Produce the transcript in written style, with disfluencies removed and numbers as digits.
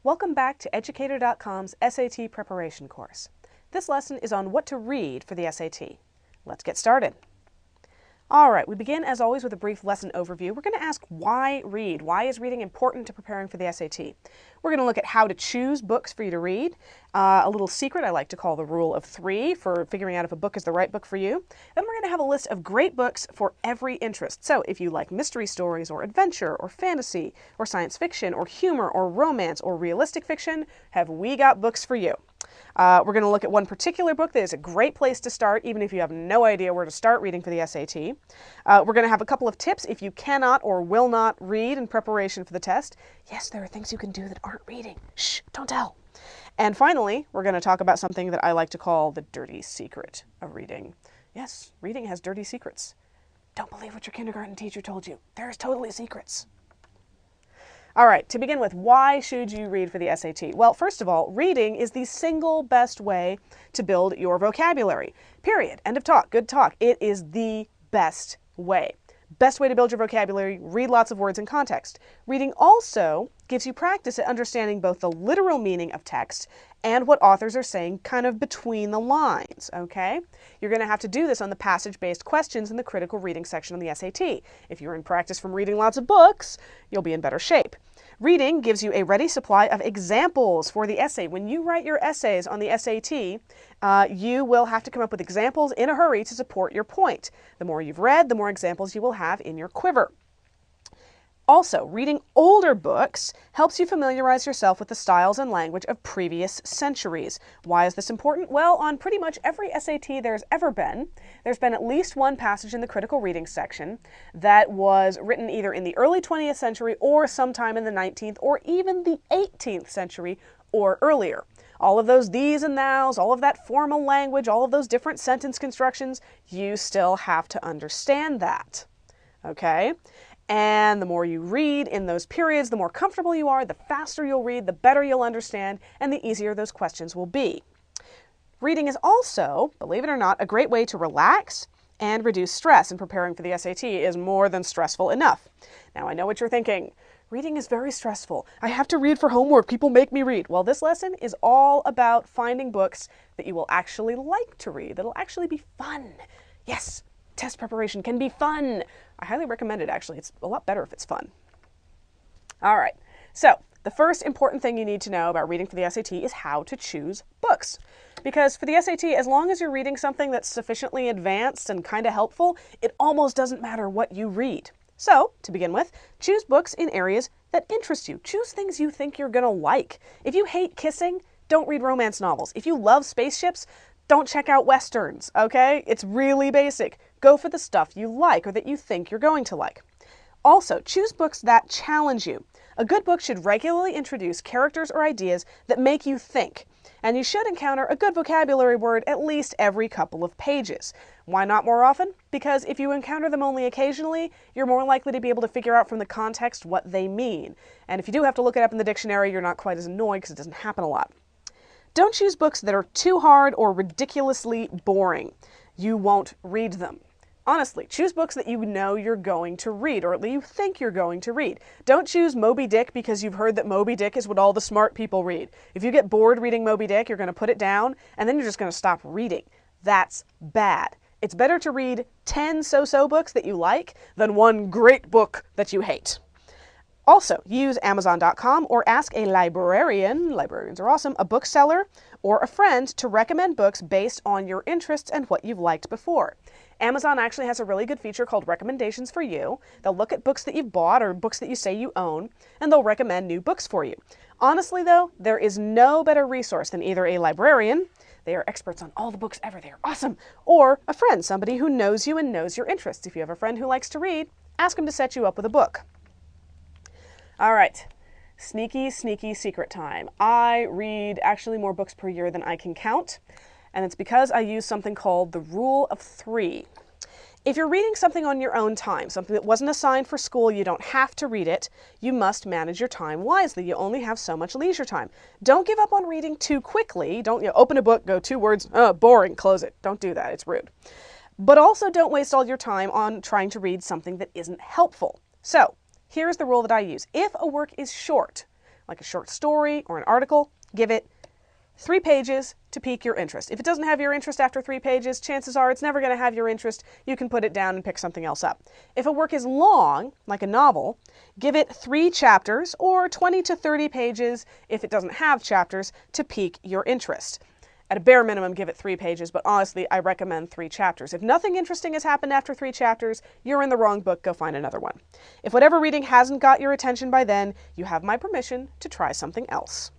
Welcome back to Educator.com's SAT preparation course. This lesson is on what to read for the SAT. Let's get started. All right, we begin as always with a brief lesson overview. We're going to ask why read? Why is reading important to preparing for the SAT? We're going to look at how to choose books for you to read. A little secret I like to call the rule of 3 for figuring out if a book is the right book for you. Then we're going to have a list of great books for every interest. So if you like mystery stories or adventure or fantasy or science fiction or humor or romance or realistic fiction, have we got books for you. We're going to look at one particular book that is a great place to start, even if you have no idea where to start reading for the SAT. We're going to have a couple of tips if you cannot or will not read in preparation for the test. Yes, there are things you can do that aren't reading. Shh, don't tell. And finally, we're going to talk about something that I like to call the dirty secret of reading. Yes, reading has dirty secrets. Don't believe what your kindergarten teacher told you. There's totally secrets. All right, to begin with, why should you read for the SAT? Well, first of all, reading is the single best way to build your vocabulary. Period. End of talk. Good talk. It is the best way. Best way to build your vocabulary, read lots of words in context. Reading also gives you practice at understanding both the literal meaning of text and what authors are saying kind of between the lines, okay? You're going to have to do this on the passage-based questions in the critical reading section on the SAT. If you're in practice from reading lots of books, you'll be in better shape. Reading gives you a ready supply of examples for the essay. When you write your essays on the SAT, you will have to come up with examples in a hurry to support your point. The more you've read, the more examples you will have in your quiver. Also, reading older books helps you familiarize yourself with the styles and language of previous centuries. Why is this important? Well, on pretty much every SAT there's been at least one passage in the critical reading section that was written either in the early 20th century or sometime in the 19th or even the 18th century or earlier. All of those these and thous, all of that formal language, all of those different sentence constructions, you still have to understand that, okay? And the more you read in those periods, the more comfortable you are, the faster you'll read, the better you'll understand, and the easier those questions will be. Reading is also, believe it or not, a great way to relax and reduce stress, and preparing for the SAT is more than stressful enough. Now, I know what you're thinking. Reading is very stressful. I have to read for homework. People make me read. Well, this lesson is all about finding books that you will actually like to read, that'll actually be fun. Yes, test preparation can be fun. I highly recommend it, actually. It's a lot better if it's fun. All right, so the first important thing you need to know about reading for the SAT is how to choose books. Because for the SAT, as long as you're reading something that's sufficiently advanced and kind of helpful, it almost doesn't matter what you read. So, to begin with, choose books in areas that interest you. Choose things you think you're going to like. If you hate kissing, don't read romance novels. If you love spaceships, don't check out Westerns, okay? It's really basic. Go for the stuff you like or that you think you're going to like. Also, choose books that challenge you. A good book should regularly introduce characters or ideas that make you think, and you should encounter a good vocabulary word at least every couple of pages. Why not more often? Because if you encounter them only occasionally, you're more likely to be able to figure out from the context what they mean. And if you do have to look it up in the dictionary, you're not quite as annoyed because it doesn't happen a lot. Don't choose books that are too hard or ridiculously boring. You won't read them. Honestly, choose books that you know you're going to read, or at least you think you're going to read. Don't choose Moby Dick because you've heard that Moby Dick is what all the smart people read. If you get bored reading Moby Dick, you're going to put it down, and then you're just going to stop reading. That's bad. It's better to read 10 so-so books that you like than one great book that you hate. Also, use Amazon.com or ask a librarian, librarians are awesome, a bookseller, or a friend to recommend books based on your interests and what you've liked before. Amazon actually has a really good feature called Recommendations for You. They'll look at books that you've bought or books that you say you own, and they'll recommend new books for you. Honestly, though, there is no better resource than either a librarian, they are experts on all the books ever, they are awesome, or a friend, somebody who knows you and knows your interests. If you have a friend who likes to read, ask them to set you up with a book. All right, sneaky secret time. I read actually more books per year than I can count, and it's because I use something called the rule of 3. If you're reading something on your own time, something that wasn't assigned for school, you don't have to read it, you must manage your time wisely. You only have so much leisure time. Don't give up on reading too quickly. Don't open a book, go 2 words, boring, close it. Don't do that, it's rude. But also don't waste all your time on trying to read something that isn't helpful. So, here's the rule that I use. If a work is short, like a short story or an article, give it 3 pages to pique your interest. If it doesn't have your interest after 3 pages, chances are it's never going to have your interest. You can put it down and pick something else up. If a work is long, like a novel, give it 3 chapters or 20 to 30 pages if it doesn't have chapters to pique your interest. At a bare minimum, give it 3 pages, but honestly, I recommend 3 chapters. If nothing interesting has happened after 3 chapters, you're in the wrong book. Go find another one. If whatever reading hasn't got your attention by then, you have my permission to try something else.